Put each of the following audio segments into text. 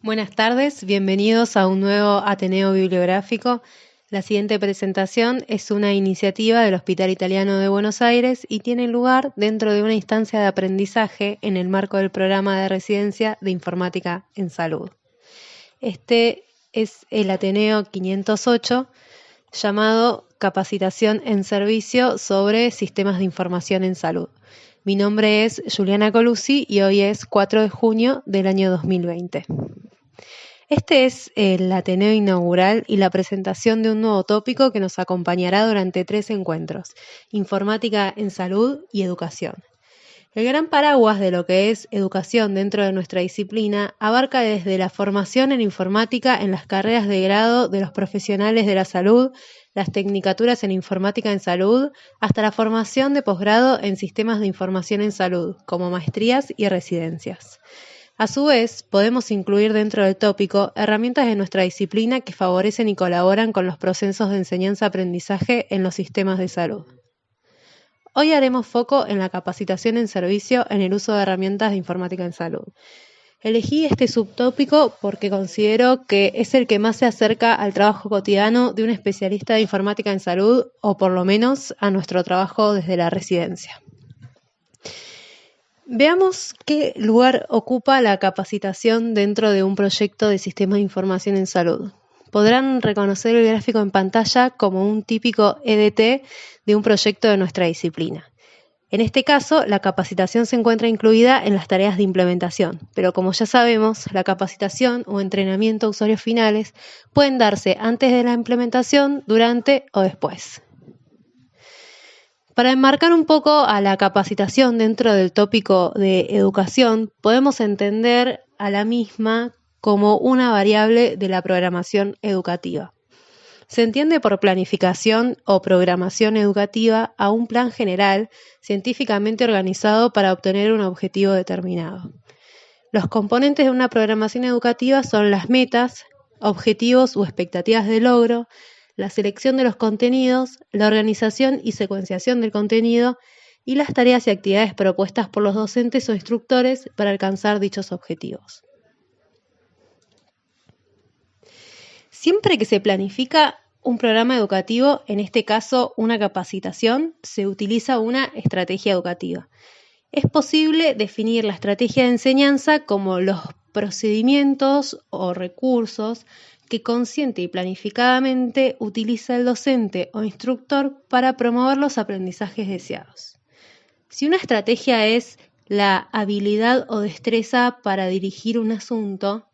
Buenas tardes, bienvenidos a un nuevo Ateneo Bibliográfico. La siguiente presentación es una iniciativa del Hospital Italiano de Buenos Aires y tiene lugar dentro de una instancia de aprendizaje en el marco del programa de residencia de Informática en Salud. Este es el Ateneo 508, llamado Capacitación en Servicio sobre Sistemas de Información en Salud. Mi nombre es Juliana Colucci y hoy es 4 de junio del año 2020. Este es el Ateneo inaugural y la presentación de un nuevo tópico que nos acompañará durante 3 encuentros: Informática en Salud y Educación. El gran paraguas de lo que es educación dentro de nuestra disciplina abarca desde la formación en informática en las carreras de grado de los profesionales de la salud, las tecnicaturas en informática en salud, hasta la formación de posgrado en sistemas de información en salud, como maestrías y residencias. A su vez, podemos incluir dentro del tópico herramientas de nuestra disciplina que favorecen y colaboran con los procesos de enseñanza-aprendizaje en los sistemas de salud. Hoy haremos foco en la capacitación en servicio en el uso de herramientas de informática en salud. Elegí este subtópico porque considero que es el que más se acerca al trabajo cotidiano de un especialista de informática en salud, o por lo menos a nuestro trabajo desde la residencia. Veamos qué lugar ocupa la capacitación dentro de un proyecto de sistema de información en salud. Podrán reconocer el gráfico en pantalla como un típico EDT de un proyecto de nuestra disciplina. En este caso, la capacitación se encuentra incluida en las tareas de implementación, pero como ya sabemos, la capacitación o entrenamiento a usuarios finales pueden darse antes de la implementación, durante o después. Para enmarcar un poco a la capacitación dentro del tópico de educación, podemos entender a la misma como una variable de la programación educativa. Se entiende por planificación o programación educativa a un plan general científicamente organizado para obtener un objetivo determinado. Los componentes de una programación educativa son las metas, objetivos o expectativas de logro, la selección de los contenidos, la organización y secuenciación del contenido y las tareas y actividades propuestas por los docentes o instructores para alcanzar dichos objetivos. Siempre que se planifica un programa educativo, en este caso una capacitación, se utiliza una estrategia educativa. Es posible definir la estrategia de enseñanza como los procedimientos o recursos que consciente y planificadamente utiliza el docente o instructor para promover los aprendizajes deseados. Si una estrategia es la habilidad o destreza para dirigir un asunto,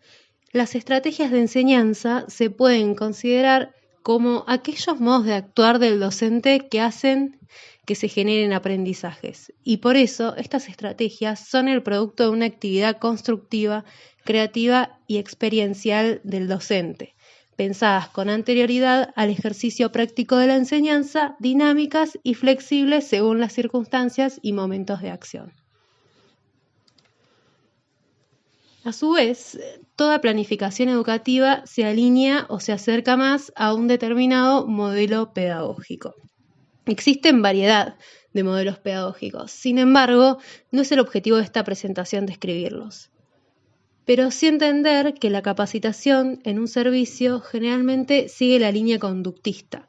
las estrategias de enseñanza se pueden considerar como aquellos modos de actuar del docente que hacen que se generen aprendizajes. Y por eso estas estrategias son el producto de una actividad constructiva, creativa y experiencial del docente, pensadas con anterioridad al ejercicio práctico de la enseñanza, dinámicas y flexibles según las circunstancias y momentos de acción. A su vez, toda planificación educativa se alinea o se acerca más a un determinado modelo pedagógico. Existen variedad de modelos pedagógicos, sin embargo, no es el objetivo de esta presentación describirlos. Pero sí entender que la capacitación en un servicio generalmente sigue la línea conductista.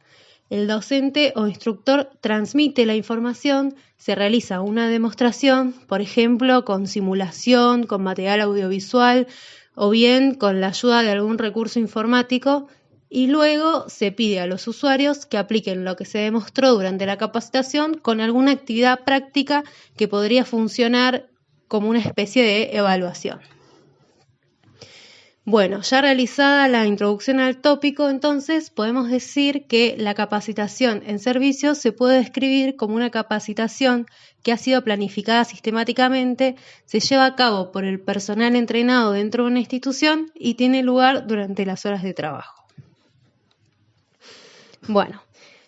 El docente o instructor transmite la información, se realiza una demostración, por ejemplo, con simulación, con material audiovisual o bien con la ayuda de algún recurso informático, y luego se pide a los usuarios que apliquen lo que se demostró durante la capacitación con alguna actividad práctica que podría funcionar como una especie de evaluación. Bueno, ya realizada la introducción al tópico, entonces podemos decir que la capacitación en servicios se puede describir como una capacitación que ha sido planificada sistemáticamente, se lleva a cabo por el personal entrenado dentro de una institución y tiene lugar durante las horas de trabajo. Bueno,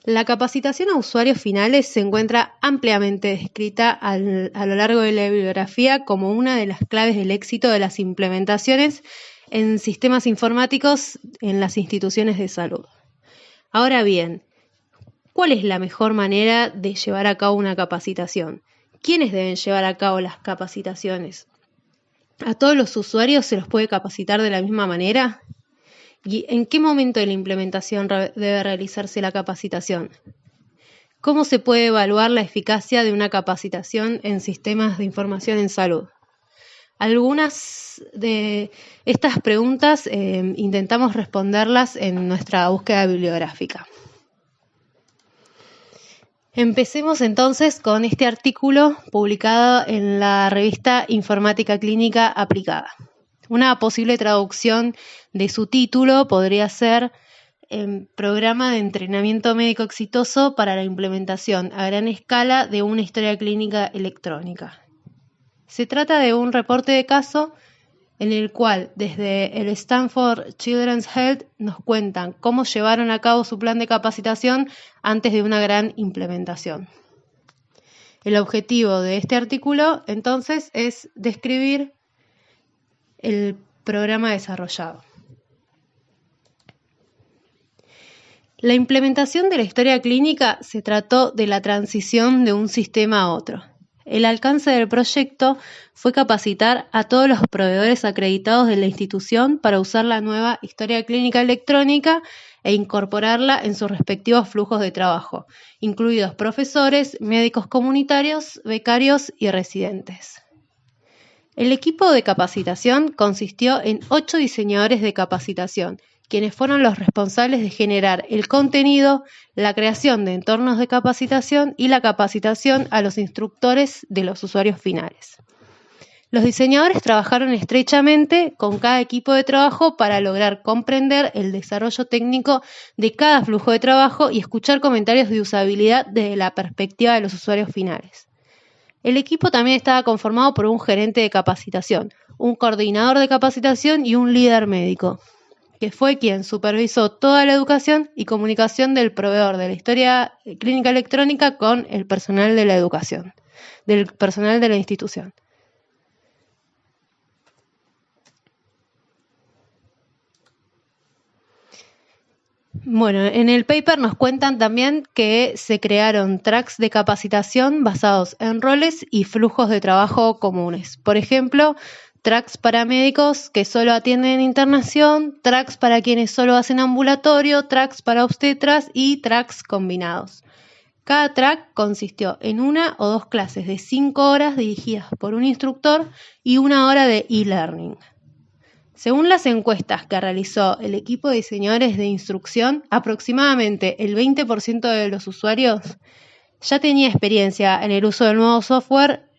la capacitación a usuarios finales se encuentra ampliamente descrita a lo largo de la bibliografía como una de las claves del éxito de las implementaciones en sistemas informáticos en las instituciones de salud. Ahora bien, ¿cuál es la mejor manera de llevar a cabo una capacitación? ¿Quiénes deben llevar a cabo las capacitaciones? ¿A todos los usuarios se los puede capacitar de la misma manera? ¿Y en qué momento de la implementación debe realizarse la capacitación? ¿Cómo se puede evaluar la eficacia de una capacitación en sistemas de información en salud? Algunas de estas preguntas intentamos responderlas en nuestra búsqueda bibliográfica. Empecemos entonces con este artículo publicado en la revista Informática Clínica Aplicada. Una posible traducción de su título podría ser Programa de entrenamiento médico exitoso para la implementación a gran escala de una historia clínica electrónica. Se trata de un reporte de caso en el cual desde el Stanford Children's Health nos cuentan cómo llevaron a cabo su plan de capacitación antes de una gran implementación. El objetivo de este artículo, entonces, es describir el programa desarrollado. La implementación de la historia clínica se trató de la transición de un sistema a otro. El alcance del proyecto fue capacitar a todos los proveedores acreditados de la institución para usar la nueva historia clínica electrónica e incorporarla en sus respectivos flujos de trabajo, incluidos profesores, médicos comunitarios, becarios y residentes. El equipo de capacitación consistió en 8 diseñadores de capacitación, quienes fueron los responsables de generar el contenido, la creación de entornos de capacitación y la capacitación a los instructores de los usuarios finales. Los diseñadores trabajaron estrechamente con cada equipo de trabajo para lograr comprender el desarrollo técnico de cada flujo de trabajo y escuchar comentarios de usabilidad desde la perspectiva de los usuarios finales. El equipo también estaba conformado por un gerente de capacitación, un coordinador de capacitación y un líder médico, que fue quien supervisó toda la educación y comunicación del proveedor de la historia clínica electrónica con el personal de la educación, del personal de la institución. Bueno, en el paper nos cuentan también que se crearon tracks de capacitación basados en roles y flujos de trabajo comunes. Por ejemplo, tracks para médicos que solo atienden internación, tracks para quienes solo hacen ambulatorio, tracks para obstetras y tracks combinados. Cada track consistió en 1 o 2 clases de 5 horas dirigidas por un instructor y 1 hora de e-learning. Según las encuestas que realizó el equipo de diseñadores de instrucción, aproximadamente el 20% de los usuarios ya tenía experiencia en el uso del nuevo software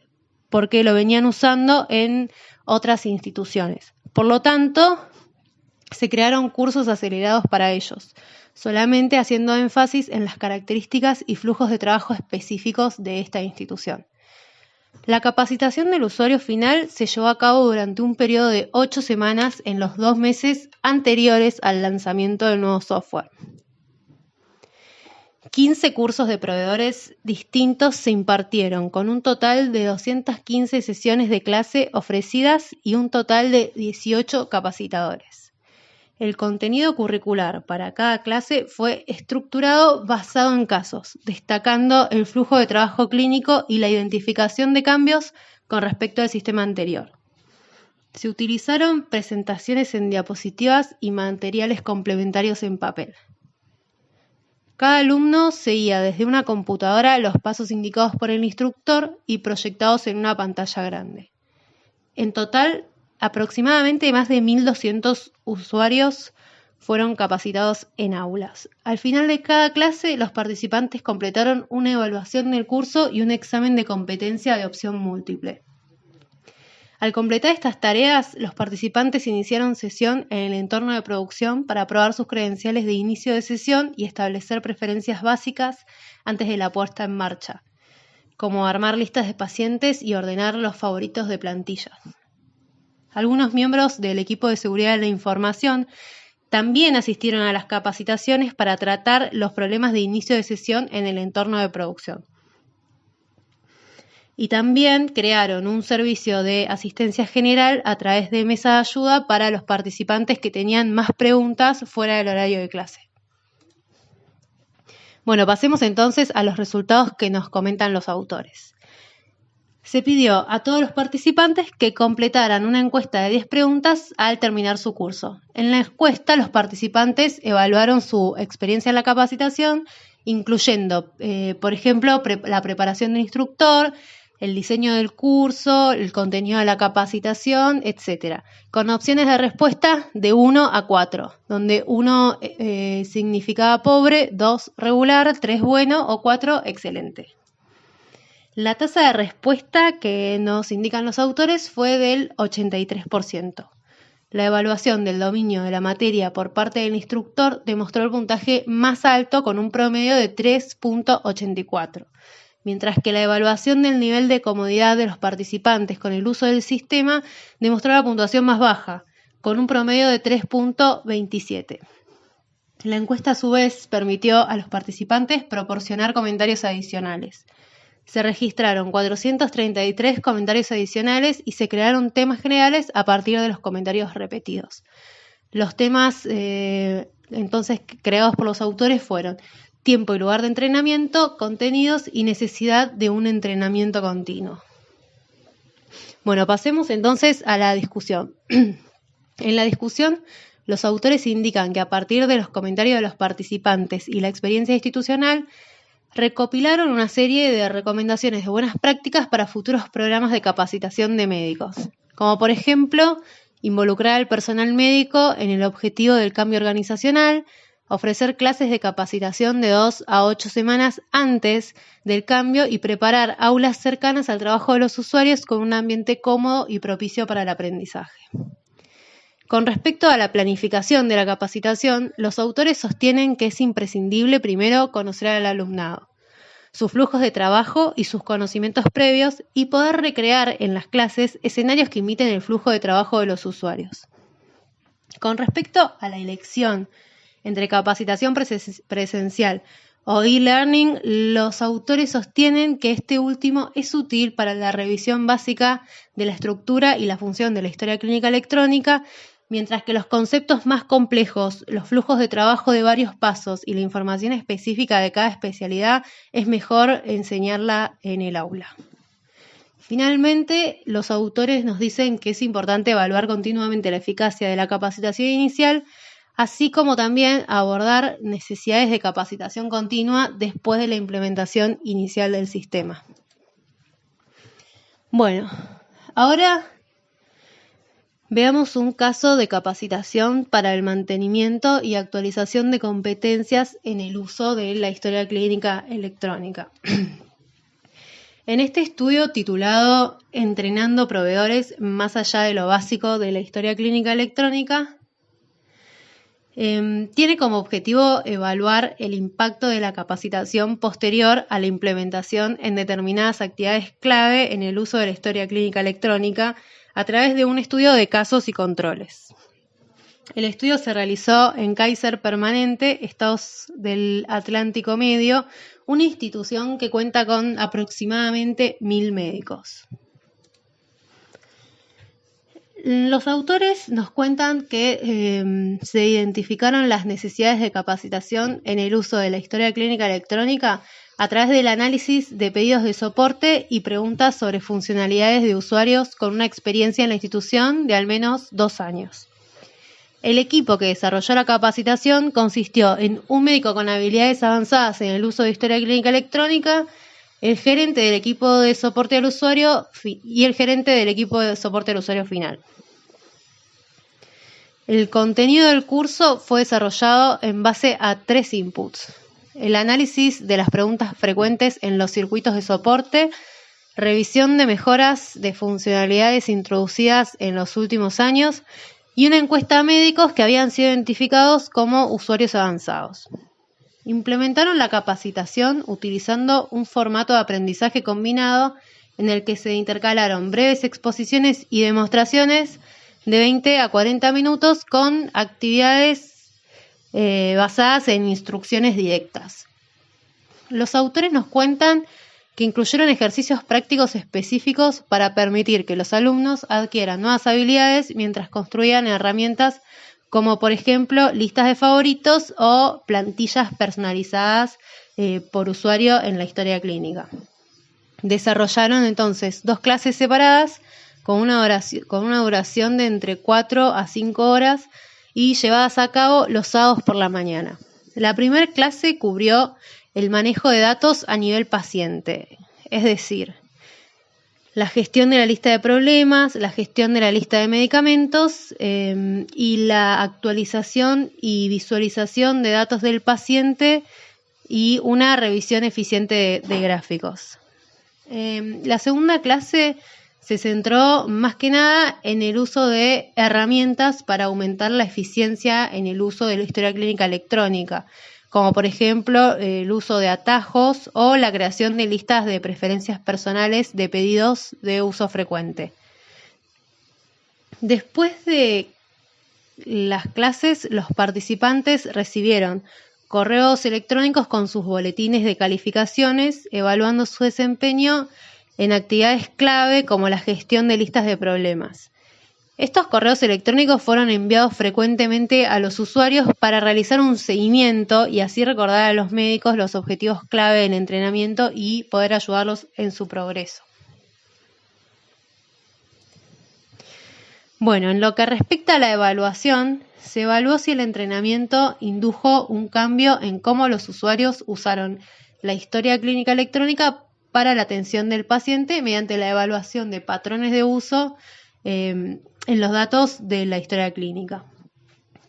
porque lo venían usando en otras instituciones. Por lo tanto, se crearon cursos acelerados para ellos, solamente haciendo énfasis en las características y flujos de trabajo específicos de esta institución. La capacitación del usuario final se llevó a cabo durante un periodo de 8 semanas en los 2 meses anteriores al lanzamiento del nuevo software. 15 cursos de proveedores distintos se impartieron, con un total de 215 sesiones de clase ofrecidas y un total de 18 capacitadores. El contenido curricular para cada clase fue estructurado basado en casos, destacando el flujo de trabajo clínico y la identificación de cambios con respecto al sistema anterior. Se utilizaron presentaciones en diapositivas y materiales complementarios en papel. Cada alumno seguía desde una computadora los pasos indicados por el instructor y proyectados en una pantalla grande. En total, aproximadamente más de 1.200 usuarios fueron capacitados en aulas. Al final de cada clase, los participantes completaron una evaluación del curso y un examen de competencia de opción múltiple. Al completar estas tareas, los participantes iniciaron sesión en el entorno de producción para probar sus credenciales de inicio de sesión y establecer preferencias básicas antes de la puesta en marcha, como armar listas de pacientes y ordenar los favoritos de plantillas. Algunos miembros del equipo de seguridad de la información también asistieron a las capacitaciones para tratar los problemas de inicio de sesión en el entorno de producción. Y también crearon un servicio de asistencia general a través de mesa de ayuda para los participantes que tenían más preguntas fuera del horario de clase. Bueno, pasemos entonces a los resultados que nos comentan los autores. Se pidió a todos los participantes que completaran una encuesta de 10 preguntas al terminar su curso. En la encuesta, los participantes evaluaron su experiencia en la capacitación, incluyendo, por ejemplo, la preparación del instructor, el diseño del curso, el contenido de la capacitación, etc., con opciones de respuesta de 1 a 4, donde 1 significaba pobre, 2 regular, 3 bueno o 4 excelente. La tasa de respuesta que nos indican los autores fue del 83%. La evaluación del dominio de la materia por parte del instructor demostró el puntaje más alto con un promedio de 3.84, mientras que la evaluación del nivel de comodidad de los participantes con el uso del sistema demostró la puntuación más baja, con un promedio de 3.27. La encuesta a su vez permitió a los participantes proporcionar comentarios adicionales. Se registraron 433 comentarios adicionales y se crearon temas generales a partir de los comentarios repetidos. Los temas entonces creados por los autores fueron tiempo y lugar de entrenamiento, contenidos y necesidad de un entrenamiento continuo. Bueno, pasemos entonces a la discusión. En la discusión, los autores indican que a partir de los comentarios de los participantes y la experiencia institucional, recopilaron una serie de recomendaciones de buenas prácticas para futuros programas de capacitación de médicos, como por ejemplo, involucrar al personal médico en el objetivo del cambio organizacional, ofrecer clases de capacitación de 2 a 8 semanas antes del cambio y preparar aulas cercanas al trabajo de los usuarios con un ambiente cómodo y propicio para el aprendizaje. Con respecto a la planificación de la capacitación, los autores sostienen que es imprescindible primero conocer al alumnado, sus flujos de trabajo y sus conocimientos previos y poder recrear en las clases escenarios que imiten el flujo de trabajo de los usuarios. Con respecto a la elección entre capacitación presencial o e-learning, los autores sostienen que este último es útil para la revisión básica de la estructura y la función de la historia clínica electrónica, mientras que los conceptos más complejos, los flujos de trabajo de varios pasos y la información específica de cada especialidad es mejor enseñarla en el aula. Finalmente, los autores nos dicen que es importante evaluar continuamente la eficacia de la capacitación inicial, así como también abordar necesidades de capacitación continua después de la implementación inicial del sistema. Bueno, ahora veamos un caso de capacitación para el mantenimiento y actualización de competencias en el uso de la historia clínica electrónica. En este estudio titulado Entrenando proveedores más allá de lo básico de la historia clínica electrónica, tiene como objetivo evaluar el impacto de la capacitación posterior a la implementación en determinadas actividades clave en el uso de la historia clínica electrónica a través de un estudio de casos y controles. El estudio se realizó en Kaiser Permanente, Estados del Atlántico Medio, una institución que cuenta con aproximadamente 1.000 médicos. Los autores nos cuentan que se identificaron las necesidades de capacitación en el uso de la historia clínica electrónica a través del análisis de pedidos de soporte y preguntas sobre funcionalidades de usuarios con una experiencia en la institución de al menos 2 años. El equipo que desarrolló la capacitación consistió en un médico con habilidades avanzadas en el uso de historia clínica electrónica, el gerente del equipo de soporte al usuario y el gerente del equipo de soporte al usuario final. El contenido del curso fue desarrollado en base a 3 inputs: el análisis de las preguntas frecuentes en los circuitos de soporte, revisión de mejoras de funcionalidades introducidas en los últimos años y una encuesta a médicos que habían sido identificados como usuarios avanzados. Implementaron la capacitación utilizando un formato de aprendizaje combinado en el que se intercalaron breves exposiciones y demostraciones de 20 a 40 minutos con actividades basadas en instrucciones directas. Los autores nos cuentan que incluyeron ejercicios prácticos específicos para permitir que los alumnos adquieran nuevas habilidades mientras construían herramientas como por ejemplo listas de favoritos o plantillas personalizadas por usuario en la historia clínica. Desarrollaron entonces 2 clases separadas con una duración de entre 4 a 5 horas y llevadas a cabo los sábados por la mañana. La primera clase cubrió el manejo de datos a nivel paciente, es decir, la gestión de la lista de problemas, la gestión de la lista de medicamentos y la actualización y visualización de datos del paciente y una revisión eficiente de gráficos. La segunda clase se centró más que nada en el uso de herramientas para aumentar la eficiencia en el uso de la historia clínica electrónica, como por ejemplo el uso de atajos o la creación de listas de preferencias personales de pedidos de uso frecuente. Después de las clases, los participantes recibieron correos electrónicos con sus boletines de calificaciones, evaluando su desempeño en actividades clave como la gestión de listas de problemas. Estos correos electrónicos fueron enviados frecuentemente a los usuarios para realizar un seguimiento y así recordar a los médicos los objetivos clave del entrenamiento y poder ayudarlos en su progreso. Bueno, en lo que respecta a la evaluación, se evaluó si el entrenamiento indujo un cambio en cómo los usuarios usaron la historia clínica electrónica para la atención del paciente mediante la evaluación de patrones de uso en los datos de la historia clínica.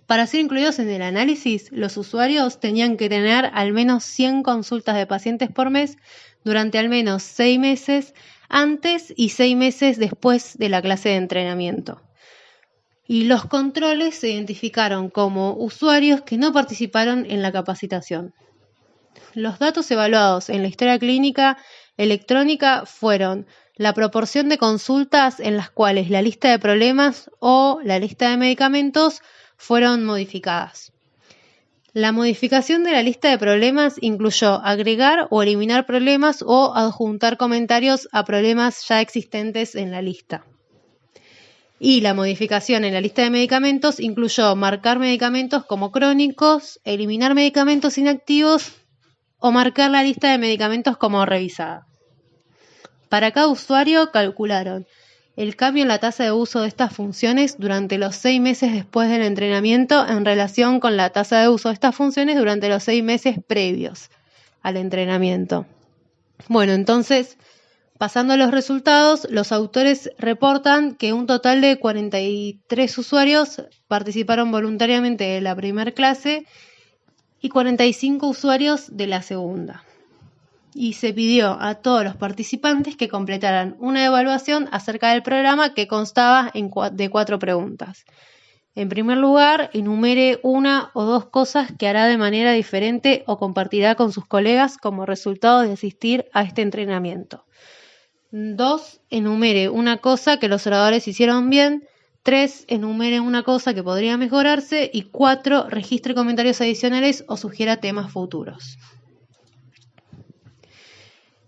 Para ser incluidos en el análisis, los usuarios tenían que tener al menos 100 consultas de pacientes por mes durante al menos 6 meses antes y 6 meses después de la clase de entrenamiento. Y los controles se identificaron como usuarios que no participaron en la capacitación. Los datos evaluados en la historia clínica electrónica fueron la proporción de consultas en las cuales la lista de problemas o la lista de medicamentos fueron modificadas. La modificación de la lista de problemas incluyó agregar o eliminar problemas o adjuntar comentarios a problemas ya existentes en la lista. Y la modificación en la lista de medicamentos incluyó marcar medicamentos como crónicos, eliminar medicamentos inactivos o marcar la lista de medicamentos como revisada. Para cada usuario calcularon el cambio en la tasa de uso de estas funciones durante los 6 meses después del entrenamiento en relación con la tasa de uso de estas funciones durante los 6 meses previos al entrenamiento. Bueno, entonces, pasando a los resultados, los autores reportan que un total de 43 usuarios participaron voluntariamente de la primera clase y 45 usuarios de la segunda. Y se pidió a todos los participantes que completaran una evaluación acerca del programa que constaba de 4 preguntas. En primer lugar, enumere 1 o 2 cosas que hará de manera diferente o compartirá con sus colegas como resultado de asistir a este entrenamiento. 2. Enumere una cosa que los oradores hicieron bien. 3. Enumere una cosa que podría mejorarse. Y 4. Registre comentarios adicionales o sugiera temas futuros.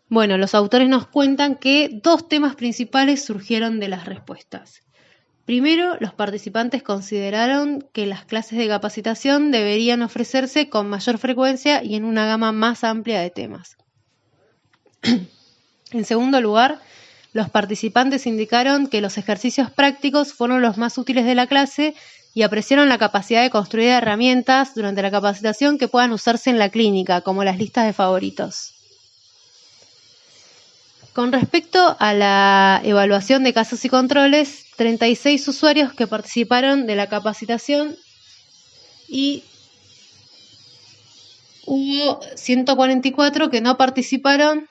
Bueno, los autores nos cuentan que 2 temas principales surgieron de las respuestas. Primero, los participantes consideraron que las clases de capacitación deberían ofrecerse con mayor frecuencia y en una gama más amplia de temas. En segundo lugar, los participantes indicaron que los ejercicios prácticos fueron los más útiles de la clase y apreciaron la capacidad de construir herramientas durante la capacitación que puedan usarse en la clínica, como las listas de favoritos. Con respecto a la evaluación de casos y controles, 36 usuarios que participaron de la capacitación y hubo 144 que no participaron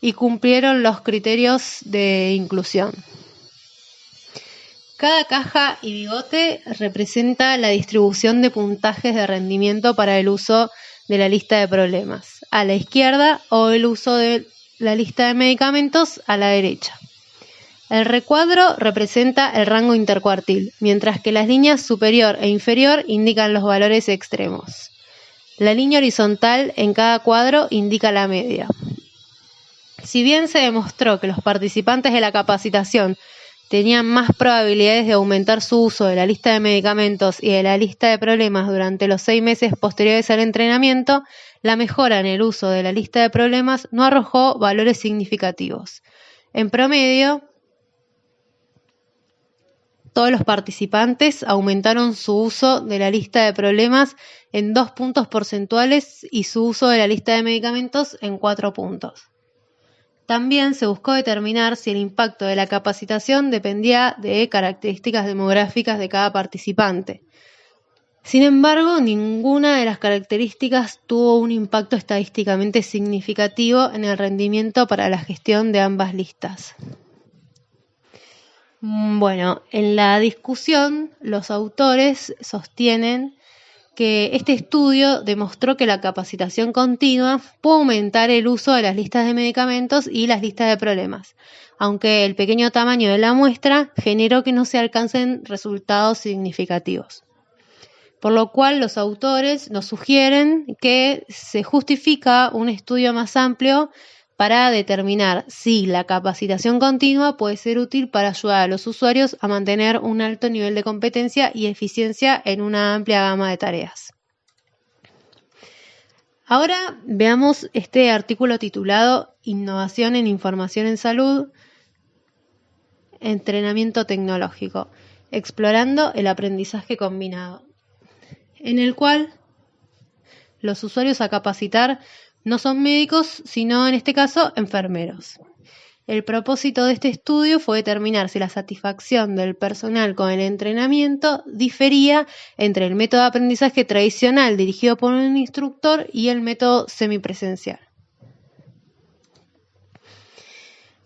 y cumplieron los criterios de inclusión. Cada caja y bigote representa la distribución de puntajes de rendimiento para el uso de la lista de problemas a la izquierda o el uso de la lista de medicamentos a la derecha. El recuadro representa el rango intercuartil, mientras que las líneas superior e inferior indican los valores extremos. La línea horizontal en cada cuadro indica la media. Si bien se demostró que los participantes de la capacitación tenían más probabilidades de aumentar su uso de la lista de medicamentos y de la lista de problemas durante los 6 meses posteriores al entrenamiento, la mejora en el uso de la lista de problemas no arrojó valores significativos. En promedio, todos los participantes aumentaron su uso de la lista de problemas en 2 puntos porcentuales y su uso de la lista de medicamentos en 4 puntos. También se buscó determinar si el impacto de la capacitación dependía de características demográficas de cada participante. Sin embargo, ninguna de las características tuvo un impacto estadísticamente significativo en el rendimiento para la gestión de ambas listas. Bueno, en la discusión, los autores sostienen que este estudio demostró que la capacitación continua puede aumentar el uso de las listas de medicamentos y las listas de problemas, aunque el pequeño tamaño de la muestra generó que no se alcancen resultados significativos. Por lo cual los autores nos sugieren que se justifica un estudio más amplio para determinar si la capacitación continua puede ser útil para ayudar a los usuarios a mantener un alto nivel de competencia y eficiencia en una amplia gama de tareas. Ahora veamos este artículo titulado Innovación en Información en Salud, Entrenamiento Tecnológico, explorando el aprendizaje combinado, en el cual los usuarios a capacitar no son médicos, sino en este caso enfermeros. El propósito de este estudio fue determinar si la satisfacción del personal con el entrenamiento difería entre el método de aprendizaje tradicional dirigido por un instructor y el método semipresencial.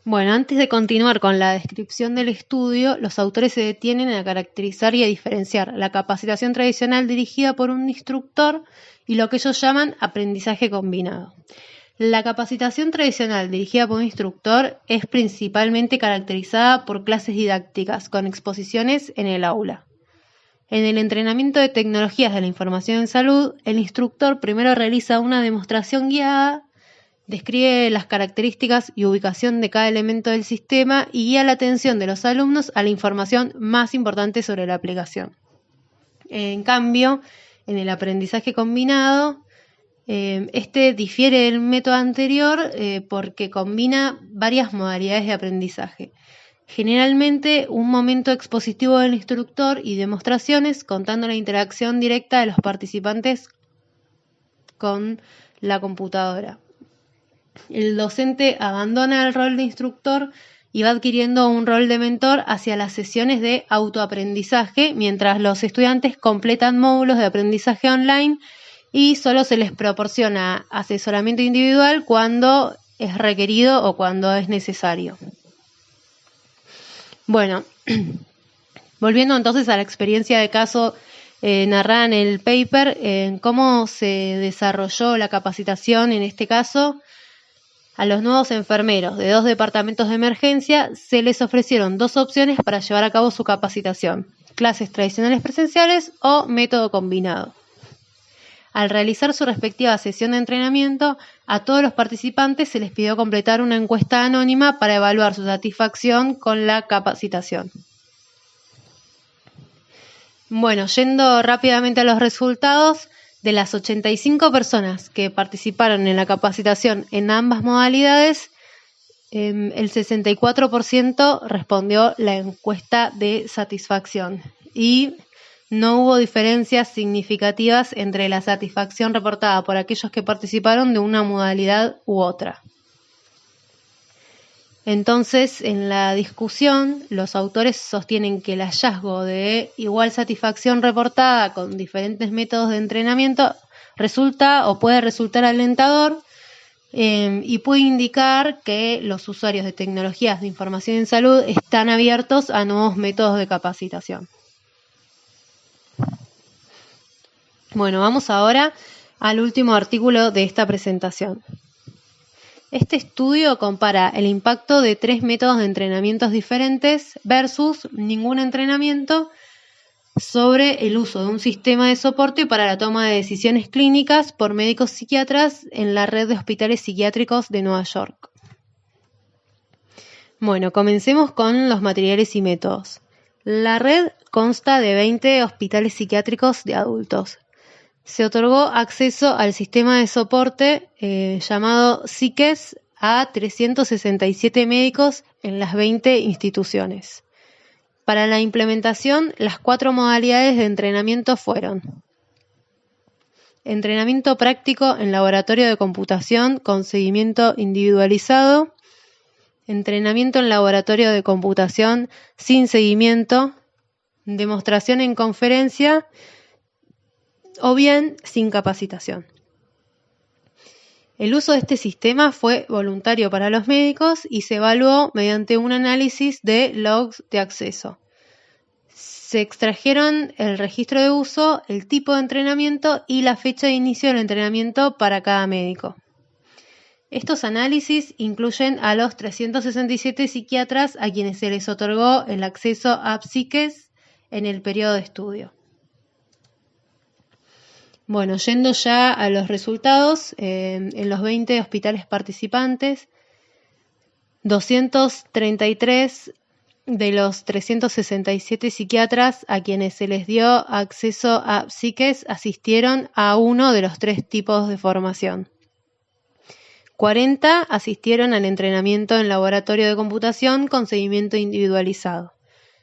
Bueno, antes de continuar con la descripción del estudio, los autores se detienen a caracterizar y a diferenciar la capacitación tradicional dirigida por un instructor y lo que ellos llaman aprendizaje combinado. La capacitación tradicional dirigida por un instructor es principalmente caracterizada por clases didácticas con exposiciones en el aula. En el entrenamiento de tecnologías de la información en salud, el instructor primero realiza una demostración guiada, describe las características y ubicación de cada elemento del sistema y guía la atención de los alumnos a la información más importante sobre la aplicación. En cambio, en el aprendizaje combinado, este difiere del método anterior porque combina varias modalidades de aprendizaje. Generalmente un momento expositivo del instructor y demostraciones contando la interacción directa de los participantes con la computadora. El docente abandona el rol de instructor y va adquiriendo un rol de mentor hacia las sesiones de autoaprendizaje, mientras los estudiantes completan módulos de aprendizaje online y solo se les proporciona asesoramiento individual cuando es requerido o cuando es necesario. Bueno, volviendo entonces a la experiencia de caso narrada en el paper, cómo se desarrolló la capacitación en este caso. A los nuevos enfermeros de 2 departamentos de emergencia se les ofrecieron 2 opciones para llevar a cabo su capacitación: clases tradicionales presenciales o método combinado. Al realizar su respectiva sesión de entrenamiento, a todos los participantes se les pidió completar una encuesta anónima para evaluar su satisfacción con la capacitación. Bueno, yendo rápidamente a los resultados, de las 85 personas que participaron en la capacitación en ambas modalidades, el 64% respondió la encuesta de satisfacción y no hubo diferencias significativas entre la satisfacción reportada por aquellos que participaron de una modalidad u otra. Entonces, en la discusión, los autores sostienen que el hallazgo de igual satisfacción reportada con diferentes métodos de entrenamiento resulta o puede resultar alentador y puede indicar que los usuarios de tecnologías de información en salud están abiertos a nuevos métodos de capacitación. Bueno, vamos ahora al último artículo de esta presentación. Este estudio compara el impacto de 3 métodos de entrenamientos diferentes versus ningún entrenamiento sobre el uso de un sistema de soporte para la toma de decisiones clínicas por médicos psiquiatras en la red de hospitales psiquiátricos de Nueva York. Bueno, comencemos con los materiales y métodos. La red consta de 20 hospitales psiquiátricos de adultos. Se otorgó acceso al sistema de soporte llamado SICES a 367 médicos en las 20 instituciones. Para la implementación, las 4 modalidades de entrenamiento fueron: entrenamiento práctico en laboratorio de computación con seguimiento individualizado, entrenamiento en laboratorio de computación sin seguimiento, demostración en conferencia o bien sin capacitación. El uso de este sistema fue voluntario para los médicos y se evaluó mediante un análisis de logs de acceso. Se extrajeron el registro de uso, el tipo de entrenamiento y la fecha de inicio del entrenamiento para cada médico. Estos análisis incluyen a los 367 psiquiatras a quienes se les otorgó el acceso a SICES en el periodo de estudio. Bueno, yendo ya a los resultados, en los 20 hospitales participantes, 233 de los 367 psiquiatras a quienes se les dio acceso a SICES asistieron a uno de los 3 tipos de formación. 40 asistieron al entrenamiento en laboratorio de computación con seguimiento individualizado.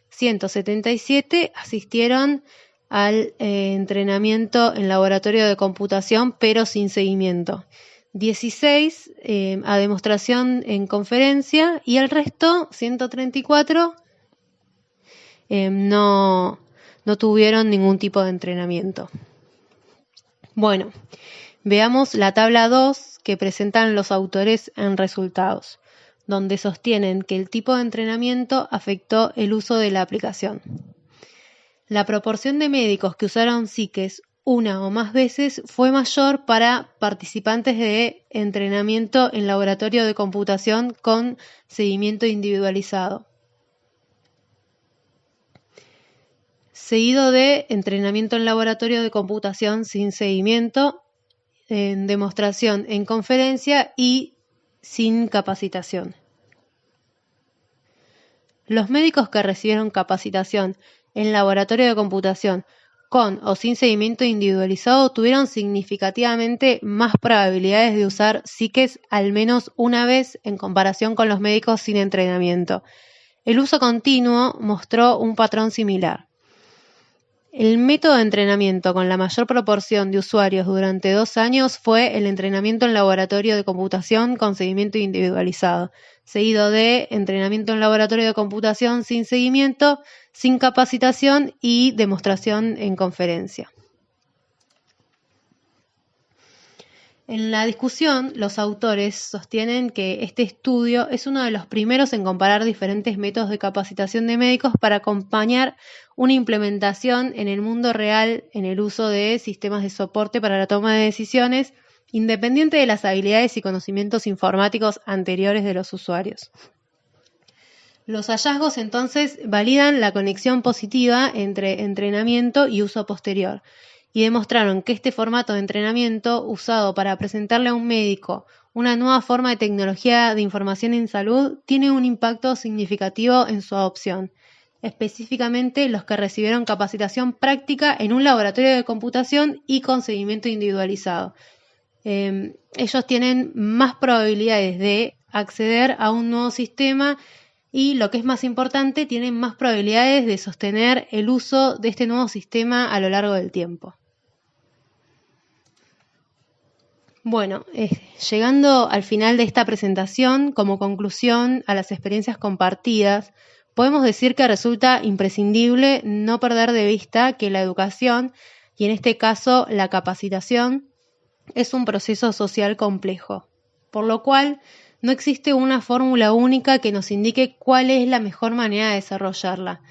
177 asistieron al entrenamiento en laboratorio de computación pero sin seguimiento. 16 a demostración en conferencia y el resto, 134, no tuvieron ningún tipo de entrenamiento. Bueno, veamos la tabla 2 que presentan los autores en resultados, donde sostienen que el tipo de entrenamiento afectó el uso de la aplicación. La proporción de médicos que usaron SICES una o más veces fue mayor para participantes de entrenamiento en laboratorio de computación con seguimiento individualizado, seguido de entrenamiento en laboratorio de computación sin seguimiento, en demostración en conferencia y sin capacitación. Los médicos que recibieron capacitación en laboratorio de computación con o sin seguimiento individualizado tuvieron significativamente más probabilidades de usar SICES al menos una vez en comparación con los médicos sin entrenamiento. El uso continuo mostró un patrón similar. El método de entrenamiento con la mayor proporción de usuarios durante 2 años fue el entrenamiento en laboratorio de computación con seguimiento individualizado, seguido de entrenamiento en laboratorio de computación sin seguimiento, sin capacitación y demostración en conferencia. En la discusión, los autores sostienen que este estudio es uno de los primeros en comparar diferentes métodos de capacitación de médicos para acompañar una implementación en el mundo real en el uso de sistemas de soporte para la toma de decisiones, independiente de las habilidades y conocimientos informáticos anteriores de los usuarios. Los hallazgos entonces validan la conexión positiva entre entrenamiento y uso posterior, y demostraron que este formato de entrenamiento usado para presentarle a un médico una nueva forma de tecnología de información en salud tiene un impacto significativo en su adopción, específicamente los que recibieron capacitación práctica en un laboratorio de computación y con seguimiento individualizado. Ellos tienen más probabilidades de acceder a un nuevo sistema y, lo que es más importante, tienen más probabilidades de sostener el uso de este nuevo sistema a lo largo del tiempo. Bueno, llegando al final de esta presentación, como conclusión a las experiencias compartidas, podemos decir que resulta imprescindible no perder de vista que la educación, y en este caso la capacitación, es un proceso social complejo, por lo cual no existe una fórmula única que nos indique cuál es la mejor manera de desarrollarla.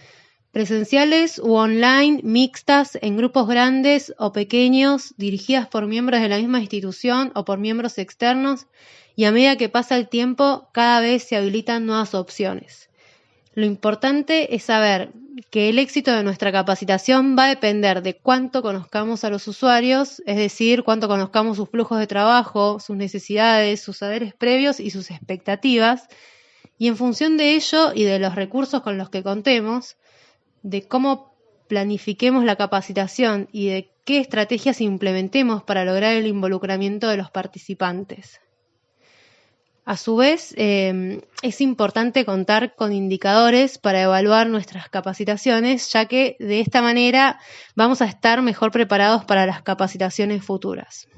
Presenciales u online, mixtas, en grupos grandes o pequeños, dirigidas por miembros de la misma institución o por miembros externos, y a medida que pasa el tiempo, cada vez se habilitan nuevas opciones. Lo importante es saber que el éxito de nuestra capacitación va a depender de cuánto conozcamos a los usuarios, es decir, cuánto conozcamos sus flujos de trabajo, sus necesidades, sus saberes previos y sus expectativas, Y en función de ello y de los recursos con los que contemos, de cómo planifiquemos la capacitación y de qué estrategias implementemos para lograr el involucramiento de los participantes. A su vez, es importante contar con indicadores para evaluar nuestras capacitaciones, ya que de esta manera vamos a estar mejor preparados para las capacitaciones futuras.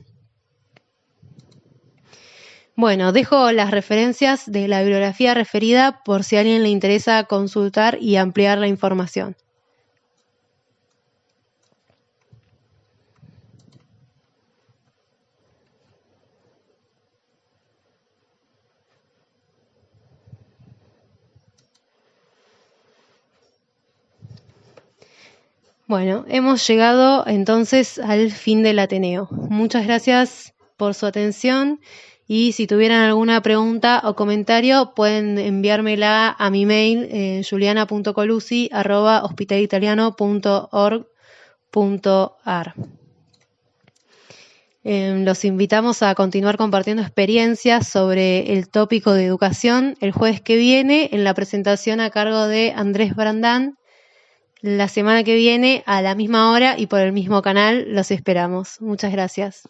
Bueno, dejo las referencias de la bibliografía referida por si a alguien le interesa consultar y ampliar la información. Bueno, hemos llegado entonces al fin del Ateneo. Muchas gracias por su atención y si tuvieran alguna pregunta o comentario pueden enviármela a mi mail juliana.colusi@hospitalitaliano.org.ar. Los invitamos a continuar compartiendo experiencias sobre el tópico de educación el jueves que viene en la presentación a cargo de Andrés Brandán. La semana que viene a la misma hora y por el mismo canal los esperamos. Muchas gracias.